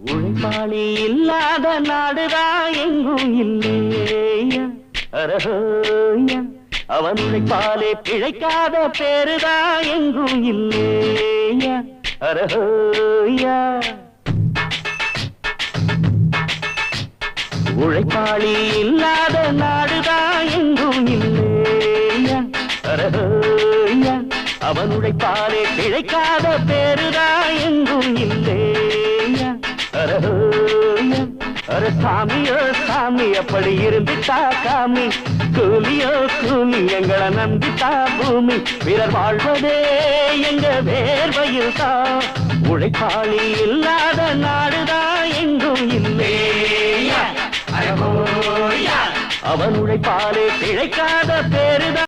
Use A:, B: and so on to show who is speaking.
A: உழைப்பாளி இல்லாத நாடுதான் எங்கும் இல்லையா அரஹோயா அவன் உழைப்பாலே பிழைக்காத பேருதான் எங்கும் இல்லையா அரஹோயா உழைப்பாளி இல்லாத நாடுதான் எங்கும் இல்லையா அரஹோயா அவன் உழைப்பாலே பிழைக்காத பேருதான் எங்கும் இல்லையா அரஹோயா அர சாமியோ சாமி அப்படி இருந்துட்டா காமி கூலியோ கூலி எங்களை நம்பித்தா பூமி பிறர் வாழ்வதே எங்க வேர்வையில் தான் உழைப்பாளி இல்லாத நாடுதான் எங்கும் இல்லையா அரஹோயா அவன் உழைப்பாலே பிழைக்காத பேருதான்